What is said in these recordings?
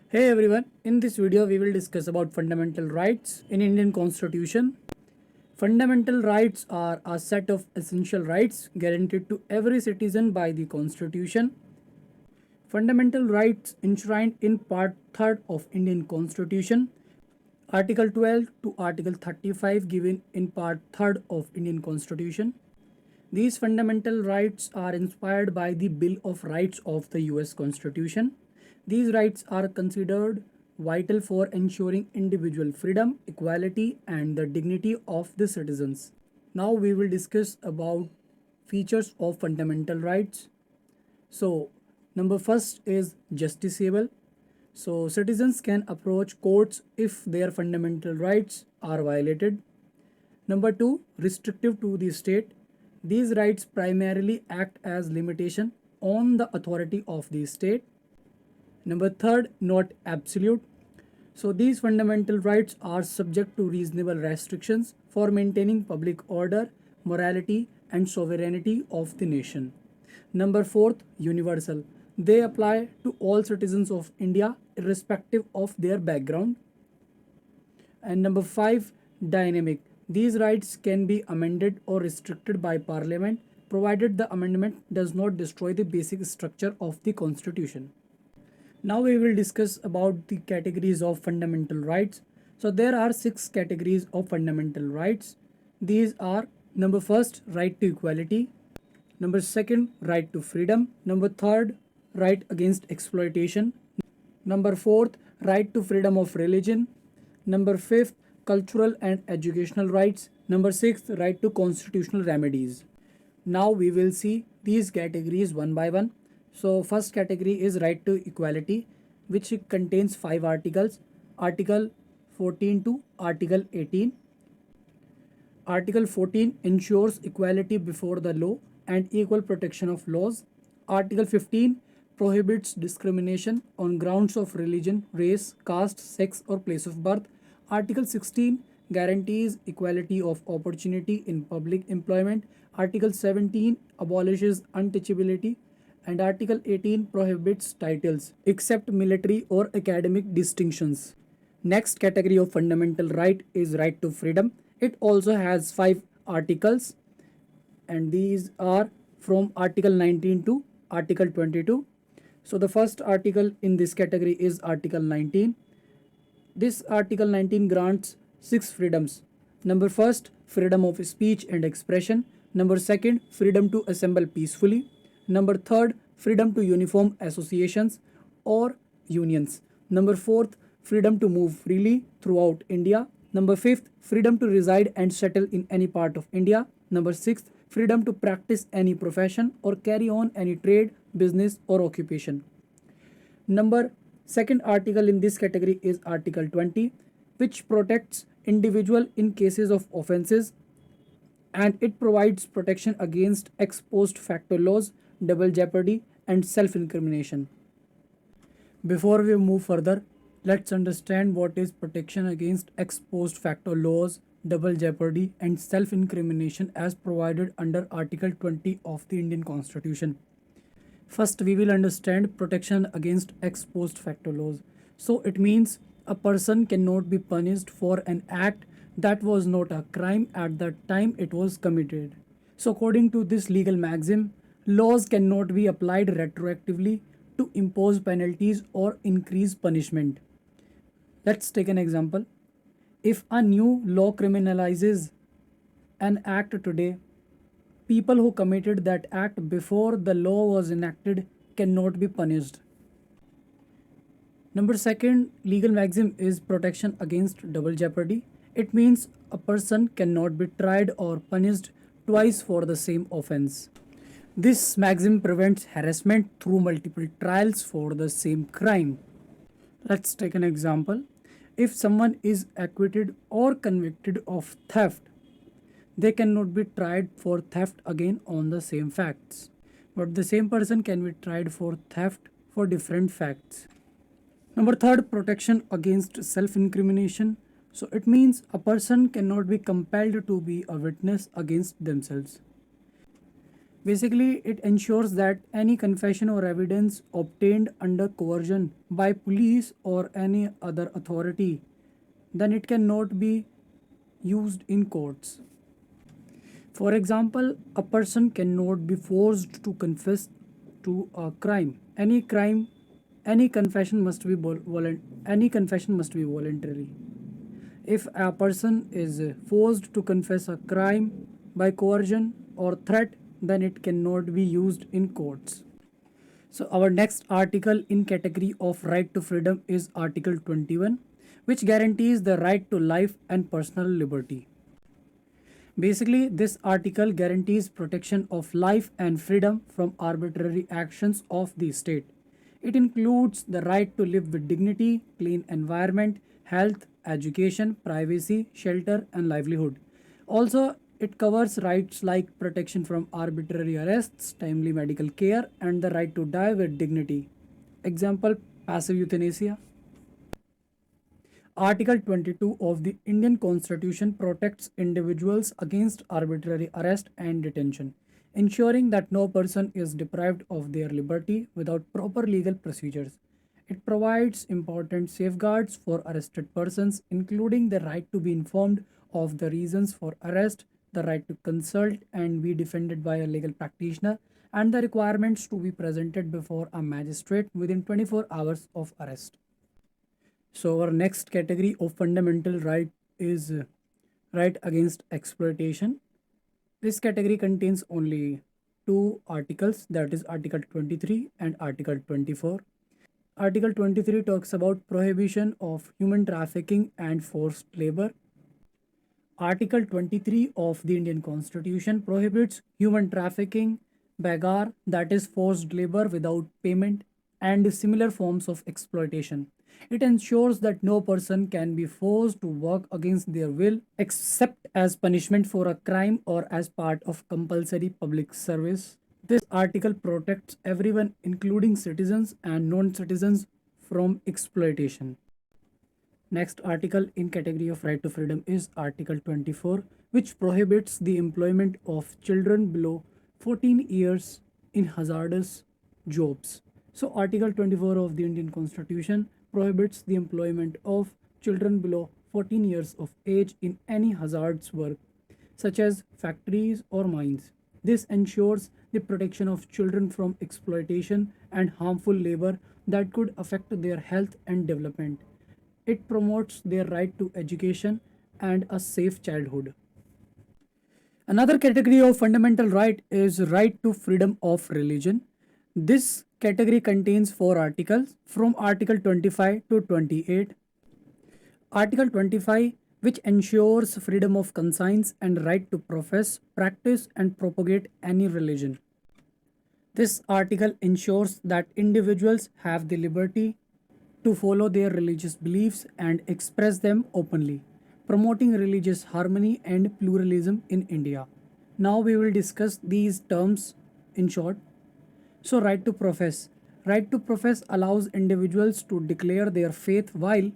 Hey everyone, in this video we will discuss about fundamental rights in Indian Constitution. Fundamental rights are a set of essential rights guaranteed to every citizen by the Constitution. Fundamental rights enshrined in Part 3rd of Indian Constitution, Article 12 to Article 35 given in Part 3rd of Indian Constitution. These fundamental rights are inspired by the Bill of Rights of the US Constitution. These rights are considered vital for ensuring individual freedom, equality, and the dignity of the citizens. Now we will discuss about features of fundamental rights. So, number first is justiciable. So, citizens can approach courts if their fundamental rights are violated. Number two, restrictive to the state. These rights primarily act as limitation on the authority of the state. Number third, not absolute. So these fundamental rights are subject to reasonable restrictions for maintaining public order, morality, and sovereignty of the nation. Number fourth, universal. They apply to all citizens of India irrespective of their background. And number five, dynamic. These rights can be amended or restricted by Parliament provided the amendment does not destroy the basic structure of the Constitution. Now we will discuss about the categories of fundamental rights. So there are 6 categories of fundamental rights. These are number first, right to equality. Number second, right to freedom. Number third, right against exploitation. Number fourth, right to freedom of religion. Number fifth, cultural and educational rights. Number sixth, right to constitutional remedies. Now we will see these categories one by one. So first category is right to equality, which contains 5 articles. Article 14 to Article 18. Article 14 ensures equality before the law and equal protection of laws. Article 15 prohibits discrimination on grounds of religion, race, caste, sex, or place of birth. Article 16 guarantees equality of opportunity in public employment. Article 17 abolishes untouchability. And Article 18 prohibits titles except military or academic distinctions. Next category of fundamental right is right to freedom. It also has 5 articles, and these are from Article 19 to Article 22. So the first article in this category is Article 19. This Article 19 grants 6 freedoms. Number first, freedom of speech and expression. Number second, freedom to assemble peacefully. Number third, freedom to uniform associations or unions. Number fourth, freedom to move freely throughout India. Number fifth, freedom to reside and settle in any part of India. Number sixth, freedom to practice any profession or carry on any trade, business, or occupation. Number second article in this category is Article 20, which protects individual in cases of offences, and it provides protection against ex post facto laws, double jeopardy, and self incrimination. Before we move further, let's understand what is protection against ex post facto laws, double jeopardy, and self incrimination as provided under Article 20 of the Indian Constitution. First, we will understand protection against ex post facto laws. So, it means a person cannot be punished for an act that was not a crime at the time it was committed. So, according to this legal maxim, laws cannot be applied retroactively to impose penalties or increase punishment. Let's take an example. If a new law criminalizes an act today, people who committed that act before the law was enacted cannot be punished. Number second legal maxim is protection against double jeopardy. It means a person cannot be tried or punished twice for the same offense. This maxim prevents harassment through multiple trials for the same crime. Let's take an example. If someone is acquitted or convicted of theft, they cannot be tried for theft again on the same facts. But the same person can be tried for theft for different facts. Number third, protection against self incrimination. So it means a person cannot be compelled to be a witness against themselves. Basically, it ensures that any confession or evidence obtained under coercion by police or any other authority, then it cannot be used in courts. For example, a person cannot be forced to confess to a crime. Any confession must be any confession must be voluntary. If a person is forced to confess a crime by coercion or threat, then it cannot be used in courts. So our next article in category of right to freedom is Article 21, which guarantees the right to life and personal liberty. Basically, this article guarantees protection of life and freedom from arbitrary actions of the state. It includes the right to live with dignity, clean environment, health, education, privacy, shelter, and livelihood. Also, it covers rights like protection from arbitrary arrests, timely medical care, and the right to die with dignity. Example, passive euthanasia. Article 22 of the Indian Constitution protects individuals against arbitrary arrest and detention, ensuring that no person is deprived of their liberty without proper legal procedures. It provides important safeguards for arrested persons, including the right to be informed of the reasons for arrest, the right to consult and be defended by a legal practitioner, and the requirements to be presented before a magistrate within 24 hours of arrest. So our next category of fundamental right is right against exploitation. This category contains only two articles, that is Article 23 and Article 24. Article 23 talks about prohibition of human trafficking and forced labor. Article 23 of the Indian Constitution prohibits human trafficking, bagar, that is forced labor without payment, and similar forms of exploitation. It ensures that no person can be forced to work against their will except as punishment for a crime or as part of compulsory public service. This article protects everyone, including citizens and non citizens, from exploitation. Next article in category of right to freedom is Article 24, which prohibits the employment of children below 14 years in hazardous jobs. So Article 24 of the Indian Constitution prohibits the employment of children below 14 years of age in any hazardous work, such as factories or mines. This ensures the protection of children from exploitation and harmful labor that could affect their health and development. It promotes their right to education and a safe childhood. Another category of fundamental right is right to freedom of religion. This category contains four articles from Article 25 to 28. Article 25, which ensures freedom of conscience and right to profess, practice, and propagate any religion. This article ensures that individuals have the liberty to follow their religious beliefs and express them openly, promoting religious harmony and pluralism in India. Now we will discuss these terms in short. So, right to profess. Right to profess allows individuals to declare their faith, while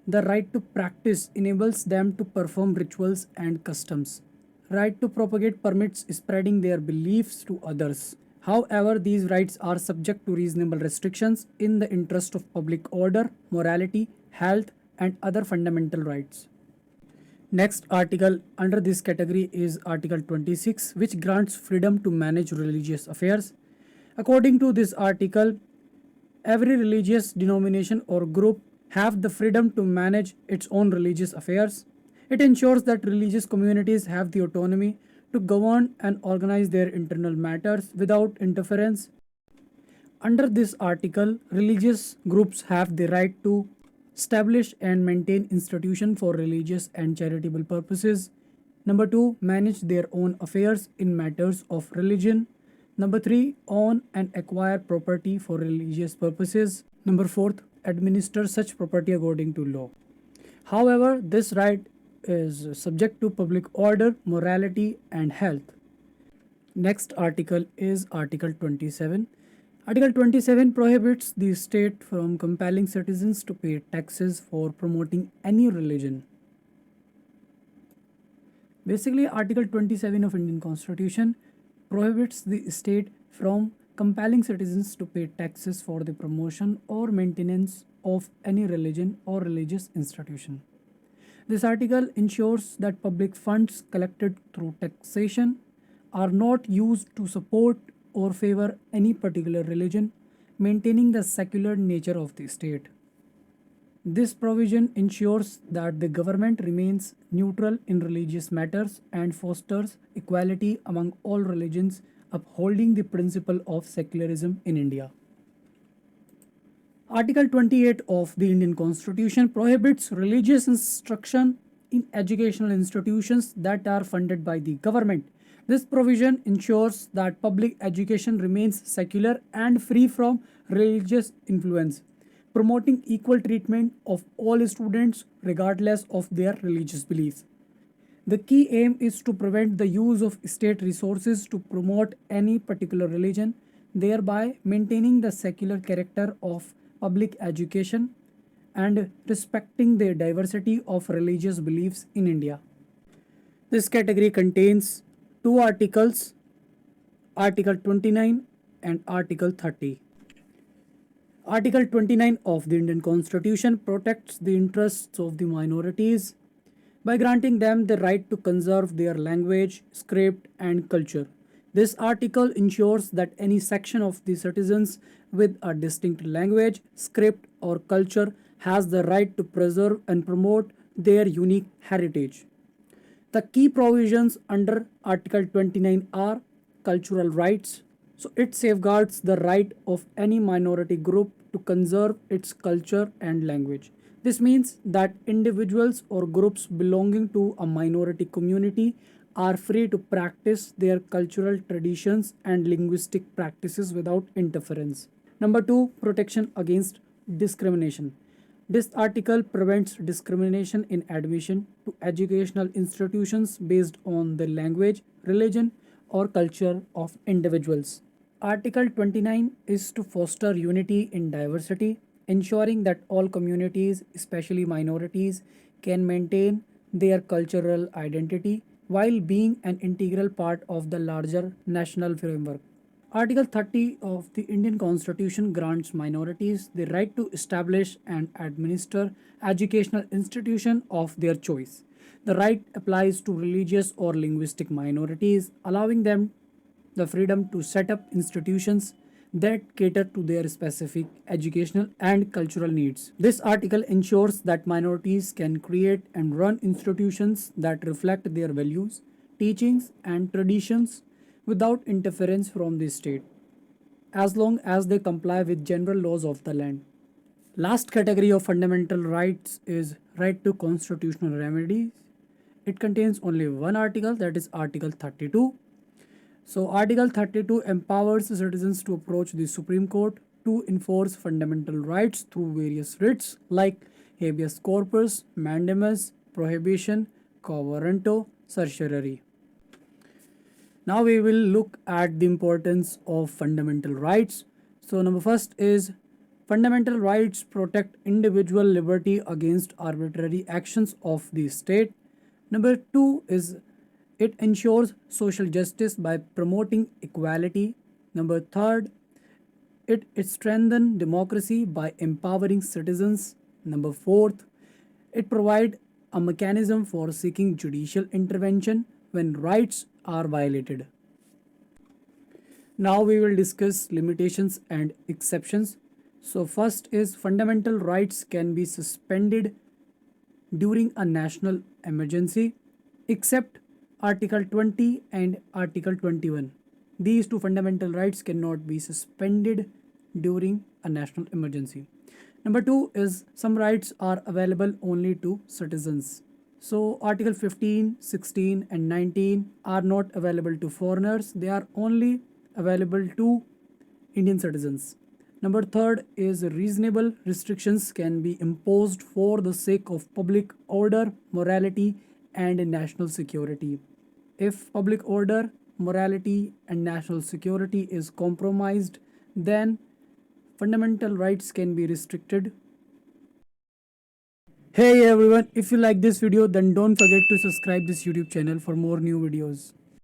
the right to practice enables them to perform rituals and customs. Right to propagate permits spreading their beliefs to others. However, these rights are subject to reasonable restrictions in the interest of public order, morality, health, and other fundamental rights. Next article under this category is Article 26, which grants freedom to manage religious affairs. According to this article, every religious denomination or group have the freedom to manage its own religious affairs. It ensures that religious communities have the autonomy to govern and organize their internal matters without interference. Under this article, religious groups have the right to establish and maintain institutions for religious and charitable purposes. Number 2, manage their own affairs in matters of religion. Number 3, own and acquire property for religious purposes. Number 4, administer such property according to law. However, this right is subject to public order, morality, and health. Next article is Article 27. Article 27 prohibits the state from compelling citizens to pay taxes for promoting any religion. Basically, Article 27 of Indian Constitution prohibits the state from compelling citizens to pay taxes for the promotion or maintenance of any religion or religious institution. This article ensures that public funds collected through taxation are not used to support or favor any particular religion, maintaining the secular nature of the state. This provision ensures that the government remains neutral in religious matters and fosters equality among all religions, upholding the principle of secularism in India. Article 28 of the Indian Constitution prohibits religious instruction in educational institutions that are funded by the government. This provision ensures that public education remains secular and free from religious influence, promoting equal treatment of all students regardless of their religious beliefs. The key aim is to prevent the use of state resources to promote any particular religion, thereby maintaining the secular character of public education and respecting the diversity of religious beliefs in India. This category contains two articles, Article 29 and Article 30. Article 29 of the Indian Constitution protects the interests of the minorities by granting them the right to conserve their language, script, and culture. This article ensures that any section of the citizens with a distinct language, script, or culture has the right to preserve and promote their unique heritage. The key provisions under Article 29 are cultural rights. So it safeguards the right of any minority group to conserve its culture and language. This means that individuals or groups belonging to a minority community are free to practice their cultural traditions and linguistic practices without interference. Number 2, protection against discrimination. This article prevents discrimination in admission to educational institutions based on the language, religion, or culture of individuals. Article 29 is to foster unity in diversity, ensuring that all communities, especially minorities, can maintain their cultural identity while being an integral part of the larger national framework. Article 30 of the Indian Constitution grants minorities the right to establish and administer educational institution of their choice. The right applies to religious or linguistic minorities, allowing them the freedom to set up institutions that cater to their specific educational and cultural needs. This article ensures that minorities can create and run institutions that reflect their values, teachings, and traditions without interference from the state, as long as they comply with general laws of the land. Last category of fundamental rights is right to constitutional remedies. It contains only one article, that is Article 32. So Article 32 empowers citizens to approach the Supreme Court to enforce fundamental rights through various writs like habeas corpus, mandamus, prohibition, quo warranto, certiorari. Now we will look at the importance of fundamental rights. So number first is fundamental rights protect individual liberty against arbitrary actions of the state. Number 2 is it ensures social justice by promoting equality. Number 3, it strengthens democracy by empowering citizens. Number 4, it provides a mechanism for seeking judicial intervention when rights are violated. Now we will discuss limitations and exceptions. So first is fundamental rights can be suspended during a national emergency except Article 20 and Article 21. These two fundamental rights cannot be suspended during a national emergency. Number 2 is some rights are available only to citizens. So Article 15, 16 and 19 are not available to foreigners. They are only available to Indian citizens. Number 3 is reasonable restrictions can be imposed for the sake of public order, morality and national security. If public order, morality and national security is compromised, then fundamental rights can be restricted. Hey everyone, if you like this video then don't forget to subscribe this YouTube channel for more new videos.